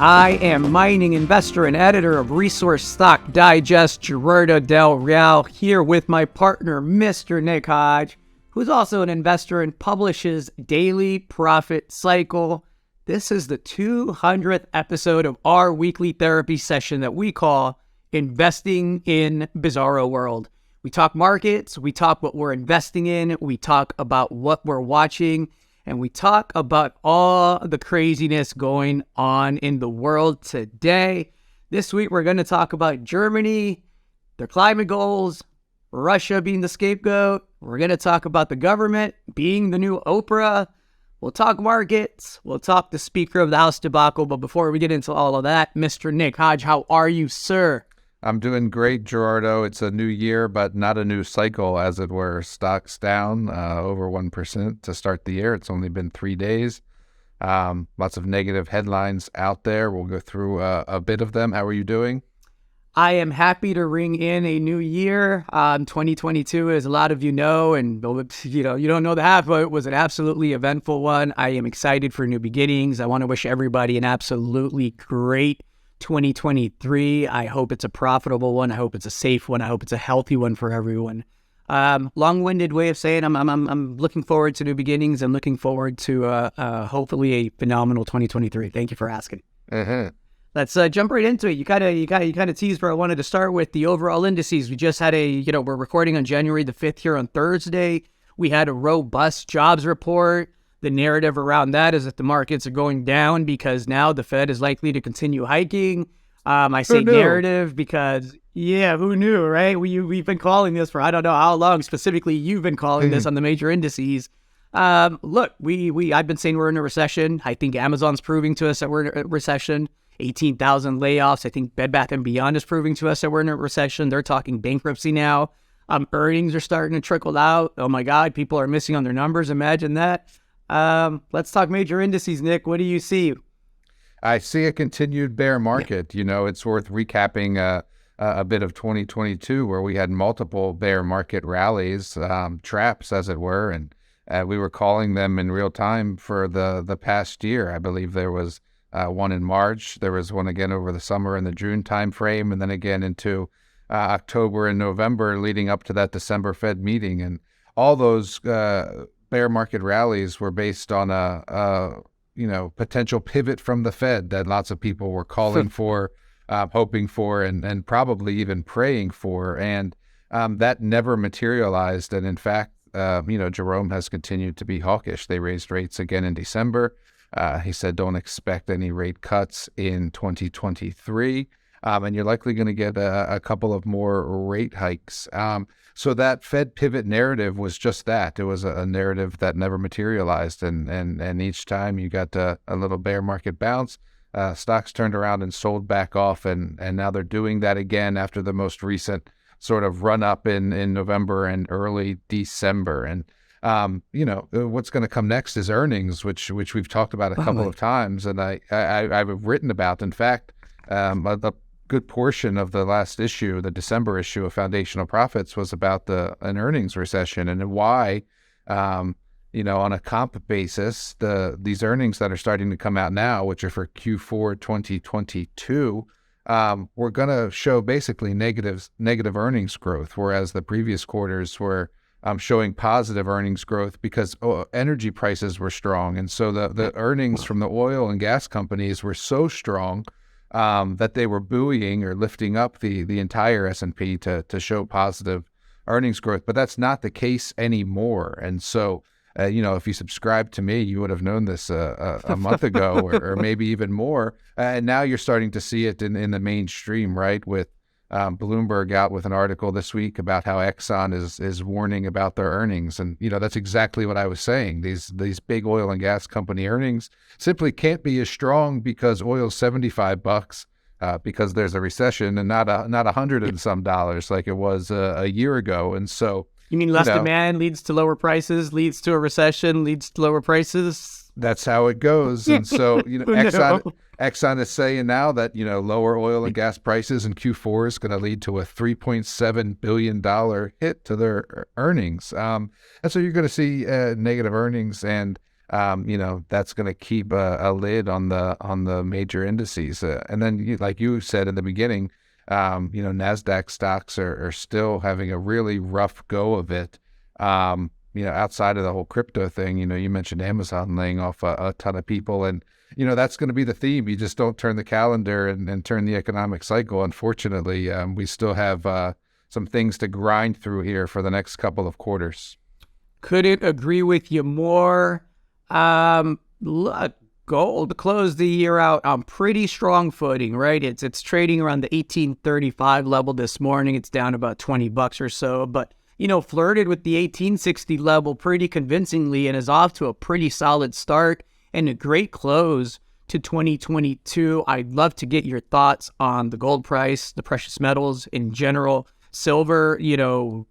I am mining investor and editor of Resource Stock Digest, Gerardo Del Real, here with my partner, Mr. Nick Hodge, who's also an investor and publishes Daily Profit Cycle. This is the 200th episode of our weekly therapy session that we call Investing in Bizarro World. We talk markets, we talk what we're investing in, we talk about what we're watching, and we talk about all the craziness going on in the world today. This week, we're going to talk about Germany, their climate goals, Russia being the scapegoat. We're going to talk about the government being the new Oprah. We'll talk markets. We'll talk the Speaker of the House debacle. But before we get into all of that, Mr. Nick Hodge, how are you, sir? I'm doing great, Gerardo. It's a new year, but not a new cycle, as it were. Stocks down over 1% to start the year. It's only been 3 days. Lots of negative headlines out there. We'll go through a bit of them. How are you doing? I am happy to ring in a new year. 2022, as a lot of you know, and you don't know the half, but it was an absolutely eventful one. I am excited for new beginnings. I want to wish everybody an absolutely great 2023. I hope it's a profitable one. I hope it's a safe one. I hope it's a healthy one for everyone. Long-winded way of saying I'm looking forward to new beginnings. I'm looking forward to hopefully a phenomenal 2023. Thank you for asking. Let's jump right into it. You kind of teased where I wanted to start with the overall indices. We just had we're recording on January the 5th here on Thursday. We had a robust jobs report. The narrative around that is that the markets are going down because now the Fed is likely to continue hiking. I say narrative because, who knew, right? We've been calling this for I don't know how long. Specifically, you've been calling this on the major indices. Look, I've been saying we're in a recession. I think Amazon's proving to us that we're in a recession. 18,000 layoffs. I think Bed Bath & Beyond is proving to us that we're in a recession. They're talking bankruptcy now. Earnings are starting to trickle out. Oh my God, people are missing on their numbers. Imagine that. Let's talk major indices, Nick. What do you see? I see a continued bear market. Yeah. It's worth recapping a bit of 2022 where we had multiple bear market rallies, traps, as it were, and we were calling them in real time for the past year. I believe there was one in March. There was one again over the summer in the June timeframe, and then again into October and November leading up to that December Fed meeting. And all those bear market rallies were based on a potential pivot from the Fed that lots of people were calling for, hoping for, and probably even praying for. And that never materialized. And in fact, Jerome has continued to be hawkish. They raised rates again in December. He said, don't expect any rate cuts in 2023. And you're likely going to get a couple of more rate hikes. So that Fed pivot narrative was just that. It was a narrative that never materialized. And each time you got a little bear market bounce, stocks turned around and sold back off. And now they're doing that again after the most recent sort of run up in November and early December. And, what's going to come next is earnings, which we've talked about a couple of times. And I've written about, in fact, a good portion of the last issue, the December issue of Foundational Profits, was about an earnings recession and why, on a comp basis, these earnings that are starting to come out now, which are for Q4 2022, we're going to show basically negative earnings growth, whereas the previous quarters were showing positive earnings growth because energy prices were strong. And so the earnings from the oil and gas companies were so strong that they were buoying or lifting up the entire S&P to show positive earnings growth. But that's not the case anymore. And so, if you subscribe to me, you would have known this a month ago or maybe even more. And now you're starting to see it in the mainstream, right? With Bloomberg out with an article this week about how Exxon is warning about their earnings. And, that's exactly what I was saying. These big oil and gas company earnings simply can't be as strong because oil's $75 because there's a recession and not $100 and some dollars like it was a year ago. And so, you mean less demand leads to lower prices, leads to a recession, leads to lower prices? That's how it goes. And so, Exxon is saying now that, lower oil and gas prices in Q4 is going to lead to a $3.7 billion hit to their earnings. And so you're going to see negative earnings. And that's going to keep a lid on the major indices. And then, like you said in the beginning, NASDAQ stocks are still having a really rough go of it. Outside of the whole crypto thing, you mentioned Amazon laying off a ton of people, and that's going to be the theme. You just don't turn the calendar and turn the economic cycle. Unfortunately, we still have some things to grind through here for the next couple of quarters. Couldn't agree with you more. Look, gold closed the year out on pretty strong footing, right? It's trading around the 1835 level this morning. It's down about $20 or so, but flirted with the 1860 level pretty convincingly and is off to a pretty solid start and a great close to 2022. I'd love to get your thoughts on the gold price, the precious metals in general. Silver,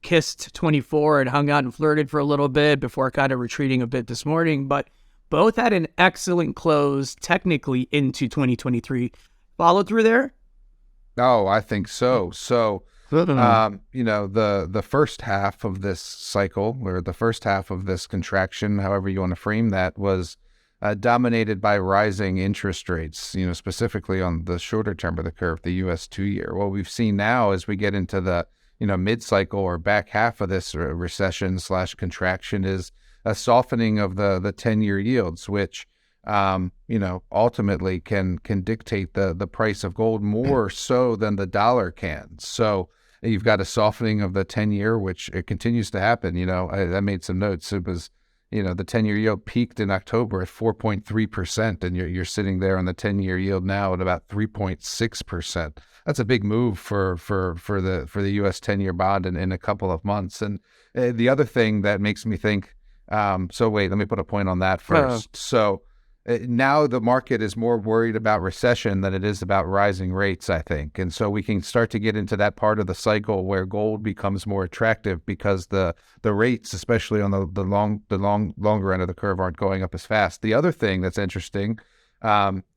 kissed 24 and hung out and flirted for a little bit before kind of retreating a bit this morning, but both had an excellent close technically into 2023. Follow through there? Oh, I think so. So, the first half of this cycle, or the first half of this contraction, however you want to frame that, was dominated by rising interest rates, specifically on the shorter term of the curve, the U.S. 2-year. What we've seen now as we get into the, mid-cycle or back half of this recession/contraction is a softening of the 10-year yields, which, ultimately can dictate the price of gold more so than the dollar can. So you've got a softening of the 10-year, which it continues to happen. I made some notes. It was, the 10-year yield peaked in October at 4.3%, and you're sitting there on the 10-year yield now at about 3.6%. That's a big move for the U.S. 10-year bond in a couple of months. And the other thing that makes me think, so wait, let me put a point on that first. So now the market is more worried about recession than it is about rising rates, I think. And so we can start to get into that part of the cycle where gold becomes more attractive because the rates, especially on the longer end of the curve, aren't going up as fast. The other thing that's interesting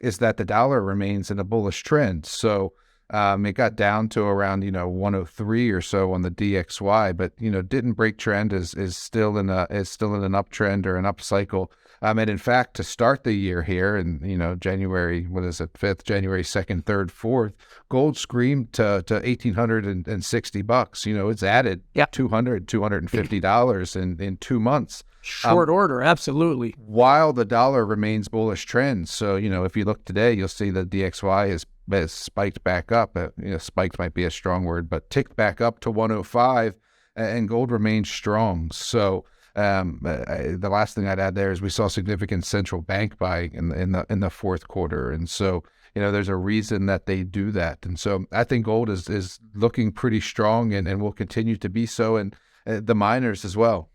is that the dollar remains in a bullish trend. So it got down to around 103 or so on the DXY, but didn't break trend, is still in an uptrend or an up cycle. And in fact, to start the year here in January, what is it, 5th, January 2nd, 3rd, 4th, gold screamed to $1,860. It's added $250 in 2 months. Short order, absolutely. While the dollar remains bullish trend. So, if you look today, you'll see the DXY has spiked back up. Spiked might be a strong word, but ticked back up to 105, and gold remains strong. So the last thing I'd add there is we saw significant central bank buying in the fourth quarter, and so there's a reason that they do that. And so I think gold is looking pretty strong and will continue to be so, and the miners as well.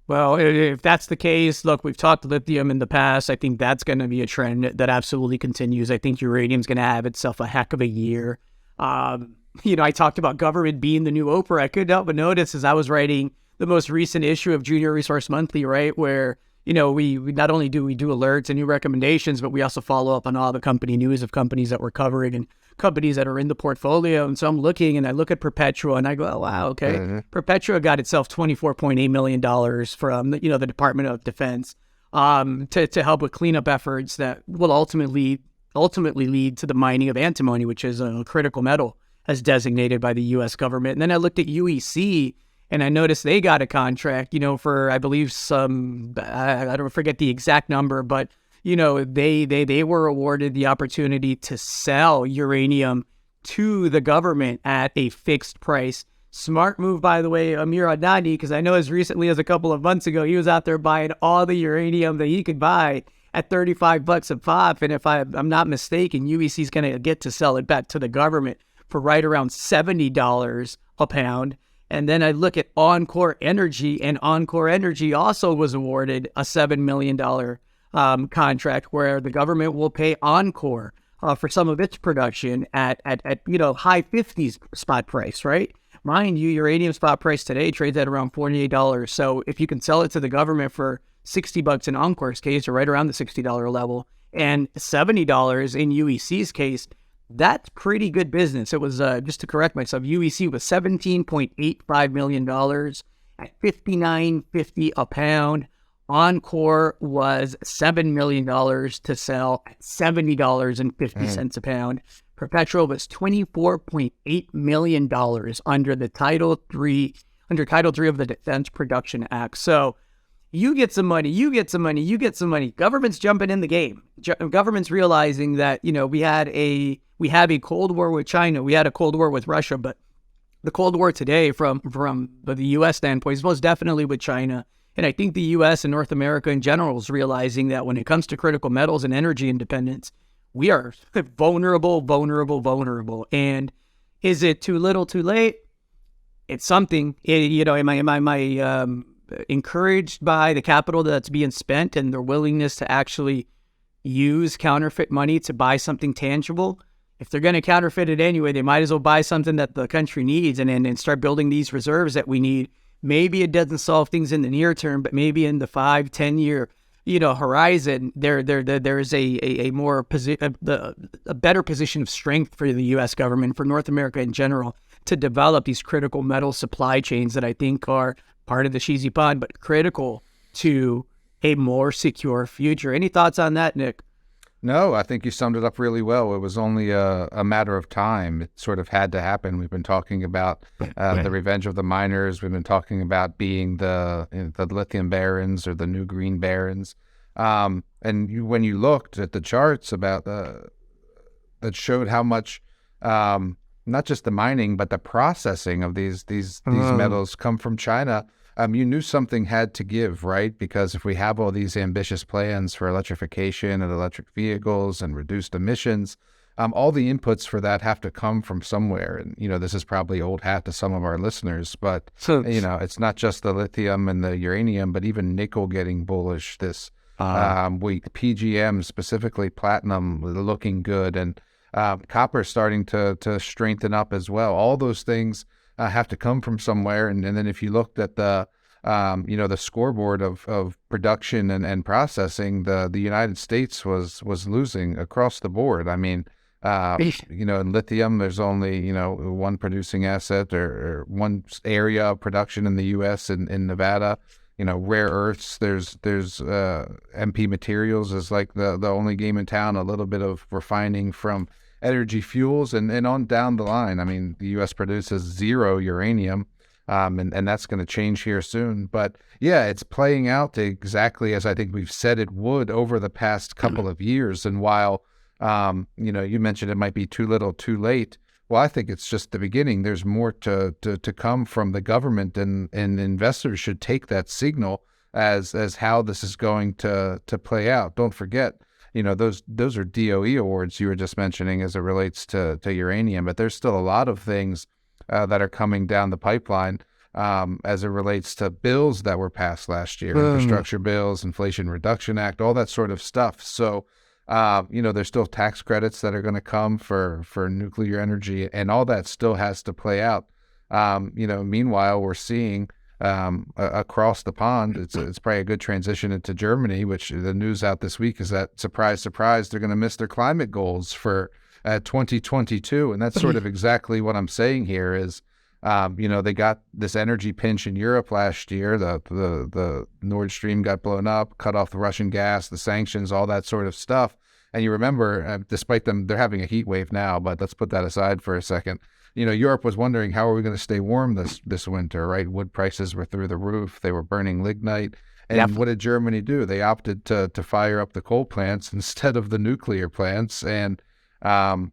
Well, if that's the case, look, we've talked lithium in the past. I think that's going to be a trend that absolutely continues. I think uranium's going to have itself a heck of a year. I talked about government being the new Oprah. I couldn't help but notice as I was writing the most recent issue of Junior Resource Monthly, right, where, we not only do we do alerts and new recommendations, but we also follow up on all the company news of companies that we're covering and companies that are in the portfolio. And so I'm looking and I look at Perpetua and I go, oh, wow, okay. Mm-hmm. Perpetua got itself $24.8 million from, the Department of Defense to help with cleanup efforts that will ultimately lead to the mining of antimony, which is a critical metal as designated by the U.S. government. And then I looked at UEC and I noticed they got a contract, for, I believe I don't forget the exact number, but they were awarded the opportunity to sell uranium to the government at a fixed price. Smart move, by the way, Amir Adnani, because I know as recently as a couple of months ago, he was out there buying all the uranium that he could buy at $35 a pop. And if I'm not mistaken, UEC is going to get to sell it back to the government for right around $70 a pound. And then I look at Encore Energy, and Encore Energy also was awarded a $7 million contract where the government will pay Encore for some of its production at high 50s spot price, right? Mind you, uranium spot price today trades at around $48. So if you can sell it to the government for $60 in Encore's case, or right around the $60 level, and $70 in UEC's case, that's pretty good business. It was, just to correct myself, UEC was $17.85 million at $59.50 a pound. Encore was $7 million to sell at $70.50 a pound. Perpetual was $24.8 million under Title III of the Defense Production Act. So you get some money, you get some money, you get some money. Government's jumping in the game. Government's realizing that, we have a Cold War with China, we had a Cold War with Russia, but the Cold War today from the U.S. standpoint is most definitely with China. And I think the U.S. and North America in general is realizing that when it comes to critical metals and energy independence, we are vulnerable. And is it too little, too late? It's something. Am I encouraged by the capital that's being spent and their willingness to actually use counterfeit money to buy something tangible? If they're going to counterfeit it anyway, they might as well buy something that the country needs and start building these reserves that we need. Maybe it doesn't solve things in the near term, but maybe in the 5-10 year, horizon, there is a better position of strength for the U.S. government, for North America in general, to develop these critical metal supply chains that I think are part of the cheesy pond, but critical to a more secure future. Any thoughts on that, Nick? No, I think you summed it up really well. It was only a matter of time. It sort of had to happen. We've been talking about the revenge of the miners. We've been talking about being the lithium barons or the new green barons. When you looked at the charts about that showed how much not just the mining but the processing of these metals come from China. You knew something had to give, right? Because if we have all these ambitious plans for electrification and electric vehicles and reduced emissions, all the inputs for that have to come from somewhere. And, this is probably old hat to some of our listeners, but, it's not just the lithium and the uranium, but even nickel getting bullish this week. PGM, specifically platinum, looking good, and copper starting to strengthen up as well. All those things have to come from somewhere. And then if you looked at the scoreboard of production and processing, the United States was losing across the board. I mean, in lithium, there's only, one producing asset or one area of production in the U.S. in Nevada. Rare earths, there's MP Materials is like the only game in town, a little bit of refining from energy fuels and on down the line. I mean, the U.S. produces 0 uranium, and that's going to change here soon. But yeah, it's playing out exactly as I think we've said it would over the past couple of years. And while, you mentioned it might be too little, too late. Well, I think it's just the beginning. There's more to come from the government, and investors should take that signal as how this is going to play out. Don't forget, those are DOE awards you were just mentioning as it relates to uranium, but there's still a lot of things that are coming down the pipeline as it relates to bills that were passed last year, infrastructure bills, Inflation Reduction Act, all that sort of stuff. So, there's still tax credits that are going to come for nuclear energy, and all that still has to play out. Meanwhile, we're seeing across the pond, it's probably a good transition into Germany, which the news out this week is that, surprise, surprise, they're going to miss their climate goals for 2022. And that's sort of exactly what I'm saying here is, they got this energy pinch in Europe last year. The Nord Stream got blown up, cut off the Russian gas, the sanctions, all that sort of stuff. And you remember, despite they're having a heat wave now, but let's put that aside for a second. Europe was wondering, how are we going to stay warm this winter, right? Wood prices were through the roof. They were burning lignite. And what did Germany do? They opted to fire up the coal plants instead of the nuclear plants. And, I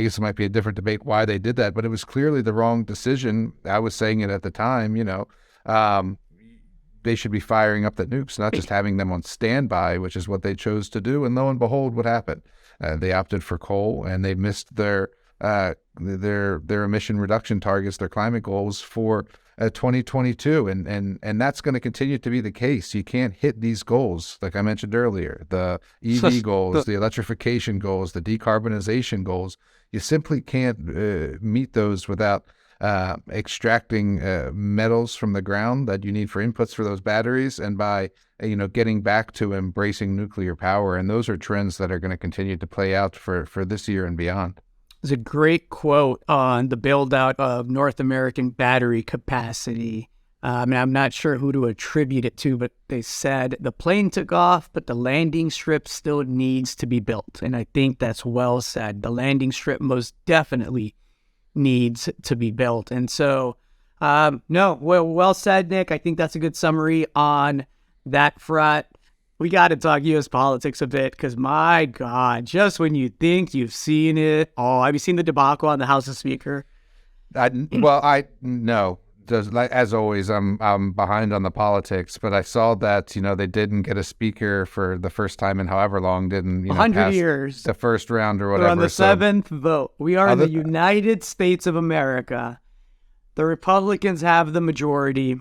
guess it might be a different debate why they did that, but it was clearly the wrong decision. I was saying it at the time, they should be firing up the nukes, not just having them on standby, which is what they chose to do. And lo and behold, what happened? They opted for coal, and they missed their emission reduction targets, their climate goals for 2022, and that's going to continue to be the case. You can't hit these goals, like I mentioned earlier, the EV goals, the electrification goals, the decarbonization goals. You simply can't meet those without extracting metals from the ground that you need for inputs for those batteries, and by getting back to embracing nuclear power. And those are trends that are going to continue to play out for this year and beyond. There's a great quote on the build out of North American battery capacity And I'm not sure who to attribute it to, but they said the plane took off, but the landing strip still needs to be built. And I think that's well said. The landing strip most definitely needs to be built. And so, well said, Nick. I think that's a good summary on that front. We got to talk U.S. politics a bit because, my God, just when you think you've seen it all, have you seen the debacle on the House of Speaker? No. As always, I'm behind on the politics, but I saw that they didn't get a speaker for the first time in however long, didn't 100 pass years, the first round or whatever. We're on the seventh vote. We are in the United States of America. The Republicans have the majority.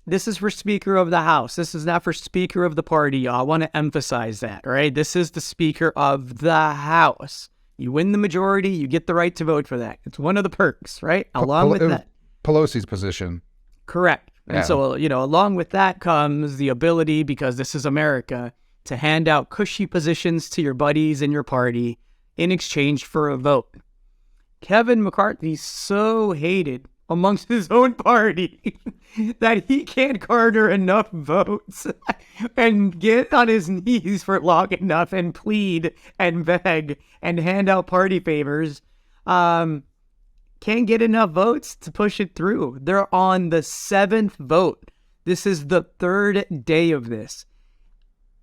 This is for Speaker of the House. This is not for Speaker of the party, y'all. I want to emphasize that, right? This is the Speaker of the House. You win the majority, you get the right to vote for that. It's one of the perks, right? Along with that. Pelosi's position. Correct. Yeah. And so, along with that comes the ability, because this is America, to hand out cushy positions to your buddies in your party in exchange for a vote. Kevin McCarthy's so hated amongst his own party that he can't garner enough votes and get on his knees for long enough and plead and beg and hand out party favors. Can't get enough votes to push it through. They're on the 7th vote. This is the 3rd day of this.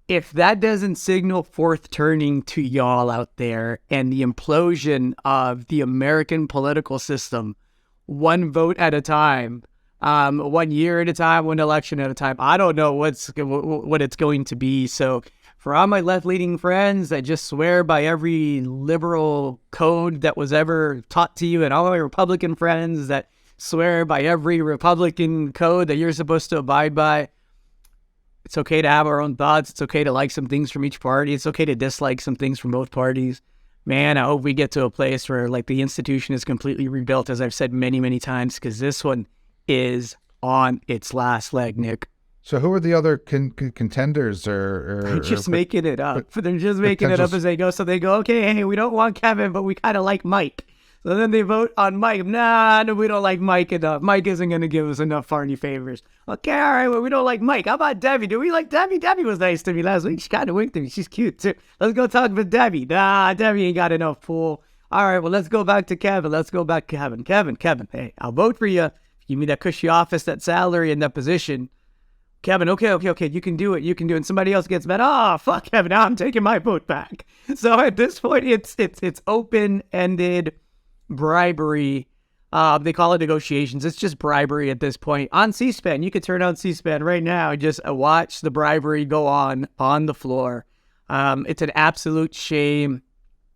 If that doesn't signal fourth turning to y'all out there and the implosion of the American political system, one vote at a time, 1 year at a time, one election at a time, I don't know what it's going to be. So for all my left-leaning friends that just swear by every liberal code that was ever taught to you, and all my Republican friends that swear by every Republican code that you're supposed to abide by, it's okay to have our own thoughts. It's okay to like some things from each party. It's okay to dislike some things from both parties. Man, I hope we get to a place where the institution is completely rebuilt, as I've said many, many times, because this one is on its last leg, Nick. So who are the other contenders? They're just making it up. They're just making it up as they go. So they go, okay, hey, we don't want Kevin, but we kind of like Mike. So then they vote on Mike. No, we don't like Mike enough. Mike isn't going to give us enough party favors. Okay, all right, well, we don't like Mike. How about Debbie? Do we like Debbie? Debbie was nice to me last week. She kind of winked at me. She's cute, too. Let's go talk with Debbie. Nah, Debbie ain't got enough pull. All right, well, let's go back to Kevin. Kevin, hey, I'll vote for you. Give me that cushy office, that salary, and that position. Kevin, okay, you can do it. And somebody else gets mad. Oh, fuck Kevin, now I'm taking my vote back. So at this point, it's open-ended bribery. They call it negotiations. It's just bribery at this point. On C-SPAN, you could turn on C-SPAN right now and just watch the bribery go on the floor. It's an absolute shame.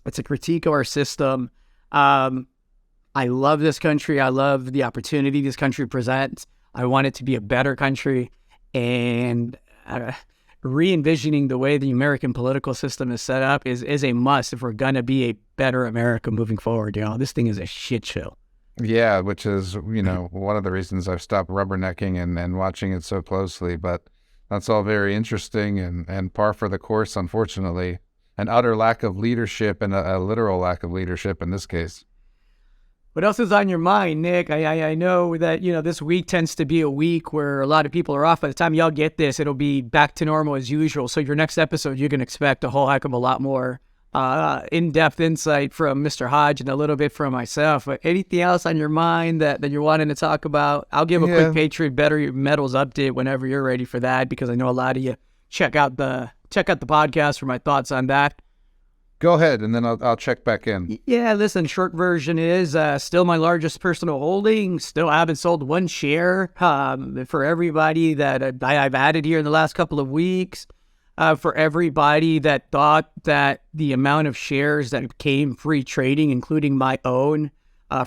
It's a critique of our system. I love this country. I love the opportunity this country presents. I want it to be a better country. And re-envisioning the way the American political system is set up is a must if we're going to be a better America moving forward. This thing is a shit show. Yeah, which is, one of the reasons I've stopped rubbernecking and watching it so closely. But that's all very interesting and par for the course, unfortunately. An utter lack of leadership and a literal lack of leadership in this case. What else is on your mind, Nick? I know that, this week tends to be a week where a lot of people are off. By the time y'all get this, it'll be back to normal as usual. So your next episode, you can expect a whole heck of a lot more in-depth insight from Mr. Hodge and a little bit from myself. But anything else on your mind that you're wanting to talk about? I'll give a quick Patriot Better Metals update whenever you're ready for that, because I know a lot of you check out the podcast for my thoughts on that. Go ahead, and then I'll check back in. Yeah, listen, short version is still my largest personal holding. Still haven't sold one share for everybody that I've added here in the last couple of weeks. For everybody that thought that the amount of shares that came free trading, including my own,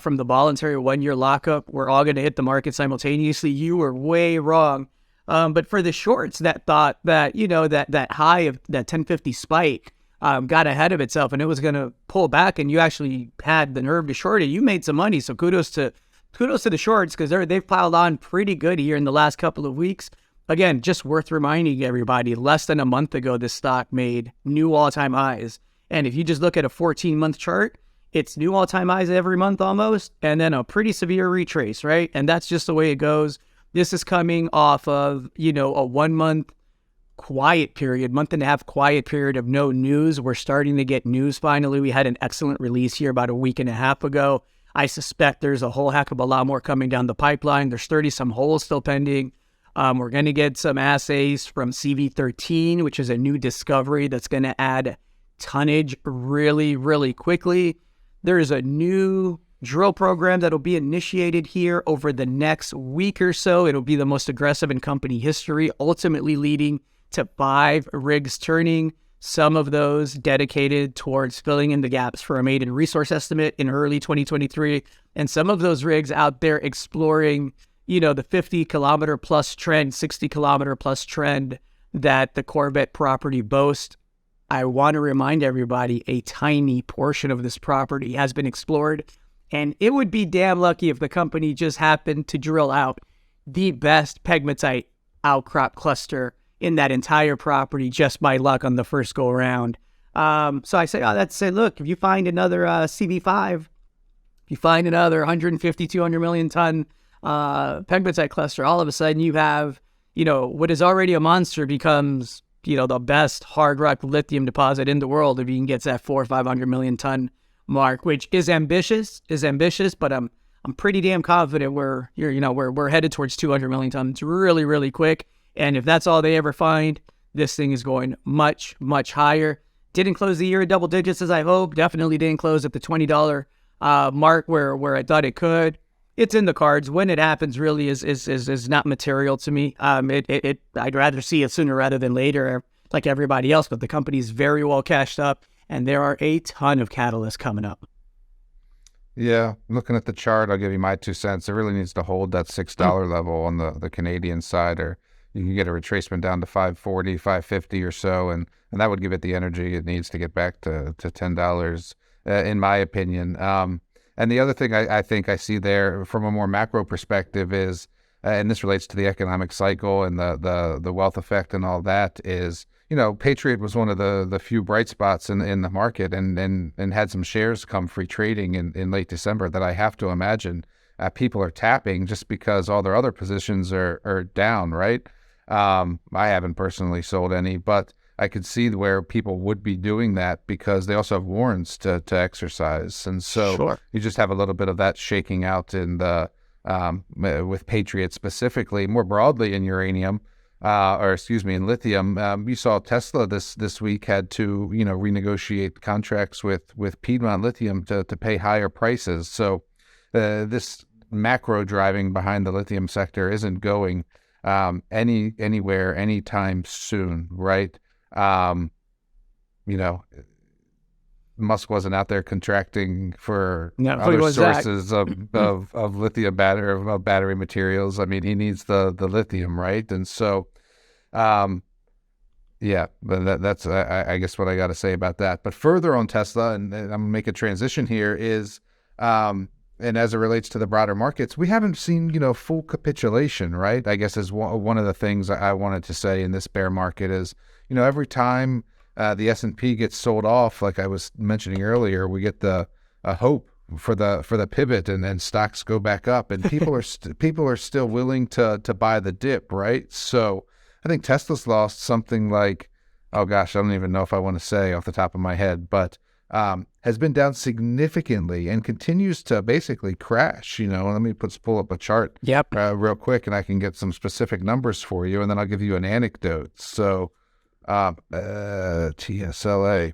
from the voluntary 1-year lockup, were all going to hit the market simultaneously, you were way wrong. But for the shorts that thought that, that high of that 1050 spike, got ahead of itself and it was going to pull back, and you actually had the nerve to short it, you made some money. So kudos to the shorts, because they've piled on pretty good here in the last couple of weeks. Again, just worth reminding everybody, less than a month ago, this stock made new all-time highs. And if you just look at a 14-month chart, it's new all-time highs every month almost, and then a pretty severe retrace, right? And that's just the way it goes. This is coming off of, a 1 month quiet period, month and a half quiet period of no news. We're starting to get news finally. We had an excellent release here about a week and a half ago. I suspect there's a whole heck of a lot more coming down the pipeline. There's 30 some holes still pending. We're going to get some assays from CV13, which is a new discovery that's going to add tonnage really, really quickly. There is a new drill program that'll be initiated here over the next week or so. It'll be the most aggressive in company history, ultimately leading to 5 rigs turning, some of those dedicated towards filling in the gaps for a maiden resource estimate in early 2023, and some of those rigs out there exploring, the 50-kilometer plus trend, 60-kilometer plus trend that the Corvette property boasts. I want to remind everybody a tiny portion of this property has been explored, and it would be damn lucky if the company just happened to drill out the best pegmatite outcrop cluster in that entire property just by luck on the first go around. So I say, look, if you find another CV5, if you find another 150, 200 million ton pegmatite cluster, all of a sudden you have, what is already a monster becomes, the best hard rock lithium deposit in the world if you can get to that 400 or 500 million ton mark, which is ambitious, but I'm pretty damn confident we're headed towards 200 million tons really, really quick. And if that's all they ever find, this thing is going much, much higher. Didn't close the year at double digits as I hope. Definitely didn't close at the $20 mark where I thought it could. It's in the cards. When it happens really is not material to me. I'd rather see it sooner rather than later, like everybody else, but the company's very well cashed up, and there are a ton of catalysts coming up. Yeah, looking at the chart, I'll give you my 2 cents. It really needs to hold that $6 level on the Canadian side, or you can get a retracement down to 540, 550 or so, and that would give it the energy it needs to get back to $10, in my opinion. And the other thing I think I see there from a more macro perspective is, and this relates to the economic cycle and the wealth effect and all that, is, Patriot was one of the few bright spots in the market and had some shares come free trading in late December that I have to imagine people are tapping just because all their other positions are down, right? I haven't personally sold any, but I could see where people would be doing that because they also have warrants to exercise. And so Sure. You just have a little bit of that shaking out in the with Patriot specifically, more broadly in uranium, in lithium. You saw Tesla this week had to, renegotiate contracts with Piedmont Lithium to pay higher prices. So this macro driving behind the lithium sector isn't going anywhere anytime soon, right? Musk wasn't out there contracting for other sources of lithium battery materials. I mean, he needs the lithium, right? And so, yeah, but that's I guess what I got to say about that. But further on Tesla, and I'm gonna make a transition here, is and as it relates to the broader markets, we haven't seen, full capitulation, right? I guess is one of the things I wanted to say in this bear market is, every time the S&P gets sold off, like I was mentioning earlier, we get the hope for the pivot, and stocks go back up, and people are still willing to buy the dip, right? So I think Tesla's lost something like, oh gosh, I don't even know if I want to say off the top of my head, but has been down significantly and continues to basically crash. Let me pull up a chart real quick, and I can get some specific numbers for you, and then I'll give you an anecdote. So TSLA,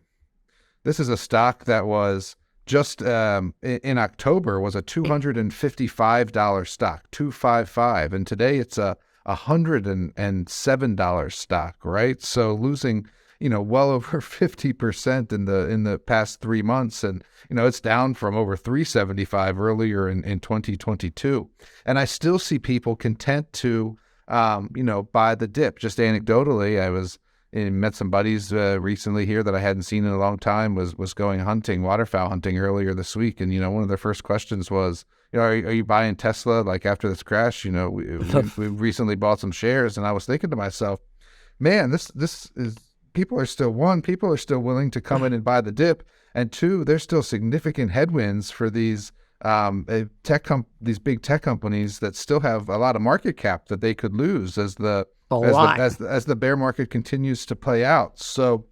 this is a stock that was just in October was a $255 stock, 255, and today it's a $107 stock, right? So losing well over 50% in the past 3 months. And, it's down from over 375 earlier in 2022. And I still see people content to, buy the dip. Just anecdotally, I met some buddies recently here that I hadn't seen in a long time, was going hunting, waterfowl hunting earlier this week. And, one of their first questions was, are you buying Tesla? Like after this crash, we recently bought some shares. And I was thinking to myself, man, this is, people are still willing to come in and buy the dip. And two, there's still significant headwinds for these these big tech companies that still have a lot of market cap that they could lose as the bear market continues to play out. So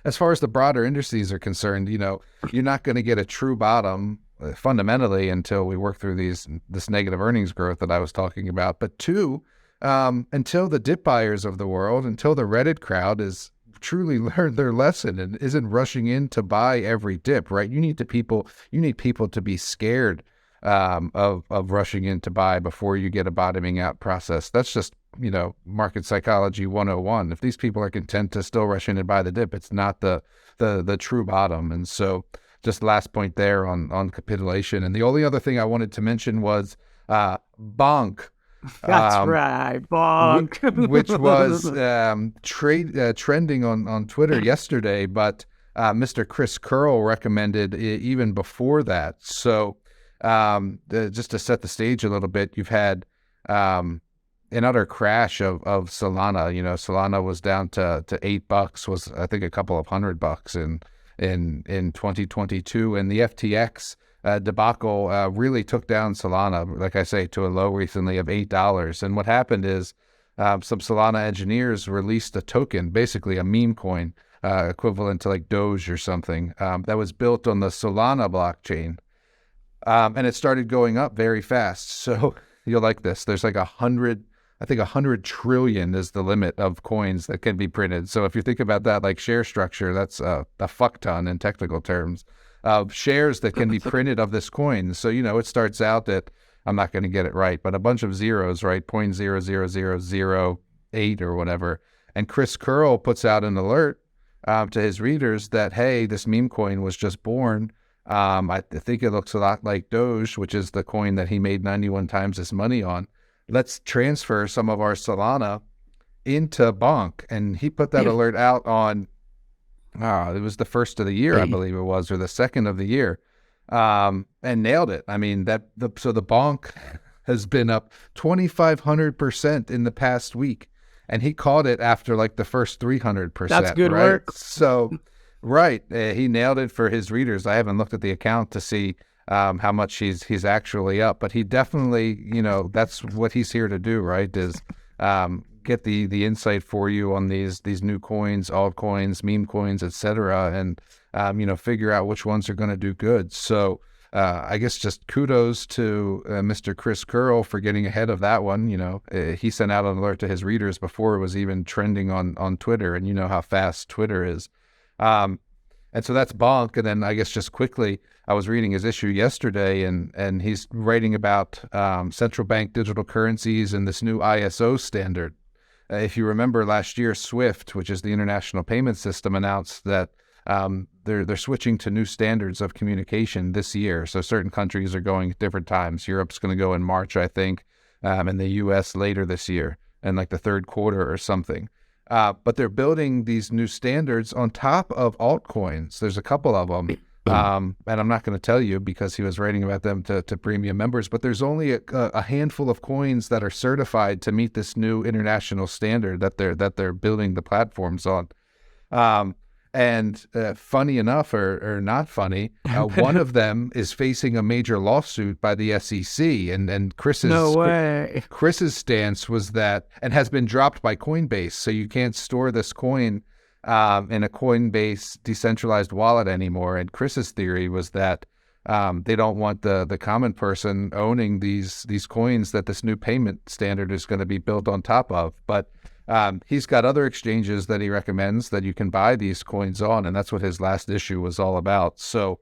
as far as the broader indices are concerned, you're not going to get a true bottom fundamentally until we work through this negative earnings growth that I was talking about. But two, until the dip buyers of the world, until the Reddit crowd is truly learned their lesson and isn't rushing in to buy every dip, right? You need people to be scared of rushing in to buy before you get a bottoming out process. That's just market psychology 101. If these people are content to still rush in and buy the dip, it's not the true bottom. And so just last point there on capitulation. And the only other thing I wanted to mention was BONK. That's right, BONK. Which was trending on Twitter yesterday, but Mr. Chris Curl recommended even before that. So just to set the stage a little bit, you've had another crash of Solana. Solana was down to $8, was I think a couple of $100 in 2022, and the FTX debacle really took down Solana, like I say, to a low recently of $8. And what happened is some Solana engineers released a token, basically a meme coin, equivalent to like Doge or something, that was built on the Solana blockchain. And it started going up very fast. So you'll like this. There's like 100 trillion is the limit of coins that can be printed. So if you think about that, like share structure, that's a fuck ton in technical terms of shares that can be printed of this coin. So, it starts out at, I'm not going to get it right, but a bunch of zeros, right? 0.00008 or whatever. And Chris Curl puts out an alert to his readers that, hey, this meme coin was just born. I think it looks a lot like Doge, which is the coin that he made 91 times his money on. Let's transfer some of our Solana into BONK. And he put that alert out on, it was the first of the year, I believe it was, or the second of the year, and nailed it. I mean, so the BONK has been up 2,500% in the past week, and he called it after like the first 300%. That's good right? work. So, right, he nailed it for his readers. I haven't looked at the account to see how much he's actually up, but he definitely, that's what he's here to do, right? Is get the insight for you on these new coins, altcoins, meme coins, etc., and figure out which ones are going to do good. So I guess just kudos to Mr. Chris Curl for getting ahead of that one. He sent out an alert to his readers before it was even trending on Twitter, and you know how fast Twitter is. And so that's BONK. And then I guess just quickly, I was reading his issue yesterday, and he's writing about central bank digital currencies and this new ISO standard. If you remember last year, SWIFT, which is the international payment system, announced that they're switching to new standards of communication this year. So certain countries are going at different times. Europe's going to go in March, I think, and the U.S. later this year, in like the third quarter or something. But they're building these new standards on top of altcoins. There's a couple of them. And I'm not going to tell you because he was writing about them to premium members, but there's only a handful of coins that are certified to meet this new international standard that they're building the platforms on. And funny enough, or not funny, one of them is facing a major lawsuit by the SEC, and Chris's stance was that, and has been dropped by Coinbase, so you can't store this coin in a Coinbase decentralized wallet anymore. And Chris's theory was that they don't want the common person owning these coins that this new payment standard is going to be built on top of. But he's got other exchanges that he recommends that you can buy these coins on, and that's what his last issue was all about. So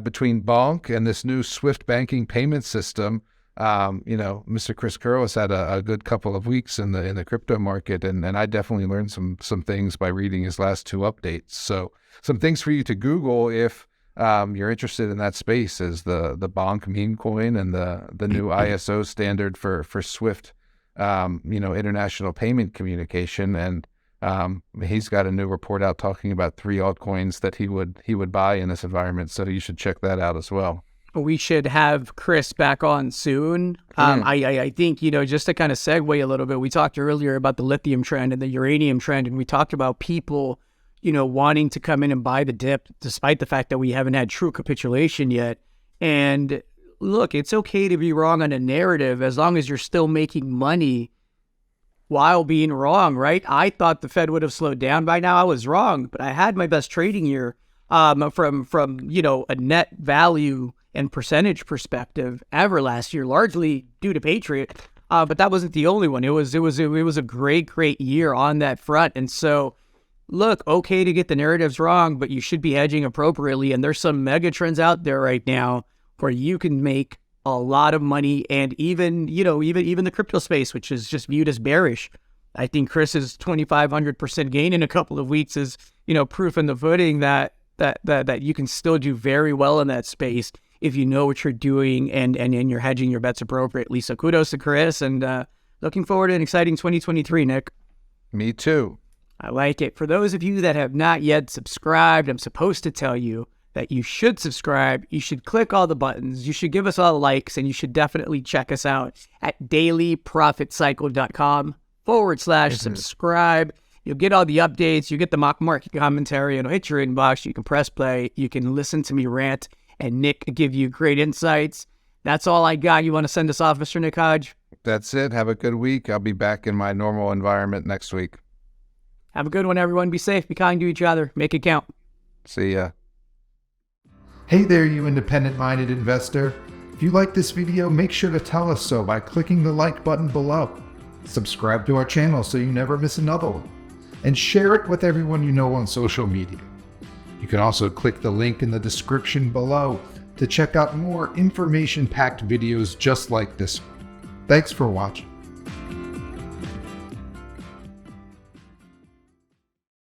between BONK and this new Swift banking payment system, Mr. Chris Curl has had a good couple of weeks in the crypto market, and I definitely learned some things by reading his last two updates. So some things for you to Google if you're interested in that space is the BONK meme coin and the new ISO standard for Swift, international payment communication. And he's got a new report out talking about 3 altcoins that he would buy in this environment. So you should check that out as well. We should have Chris back on soon. I think, just to kind of segue a little bit, we talked earlier about the lithium trend and the uranium trend, and we talked about people, wanting to come in and buy the dip, despite the fact that we haven't had true capitulation yet. And look, it's okay to be wrong on a narrative as long as you're still making money while being wrong, right? I thought the Fed would have slowed down by now. I was wrong, but I had my best trading year from a net value and percentage perspective ever last year, largely due to Patriot. But that wasn't the only one. It was a great year on that front. And so, look, okay to get the narratives wrong, but you should be hedging appropriately. And there's some mega trends out there right now where you can make a lot of money, and even the crypto space, which is just viewed as bearish. I think Chris's 2,500% gain in a couple of weeks is, proof in the pudding that you can still do very well in that space if you know what you're doing and you're hedging your bets appropriately. So kudos to Chris, and looking forward to an exciting 2023, Nick. Me too. I like it. For those of you that have not yet subscribed, I'm supposed to tell you that you should subscribe. You should click all the buttons. You should give us all the likes, and you should definitely check us out at dailyprofitcycle.com/subscribe. You'll get all the updates. You get the mock market commentary. It'll hit your inbox. You can press play. You can listen to me rant and Nick give you great insights. That's all I got. You want to send us off, Mr. Nick Hodge? That's it. Have a good week. I'll be back in my normal environment next week. Have a good one, everyone. Be safe. Be kind to each other. Make it count. See ya. Hey there, you independent-minded investor. If you like this video, make sure to tell us so by clicking the like button below. Subscribe to our channel so you never miss another one. And share it with everyone you know on social media. You can also click the link in the description below to check out more information-packed videos just like this one. Thanks for watching.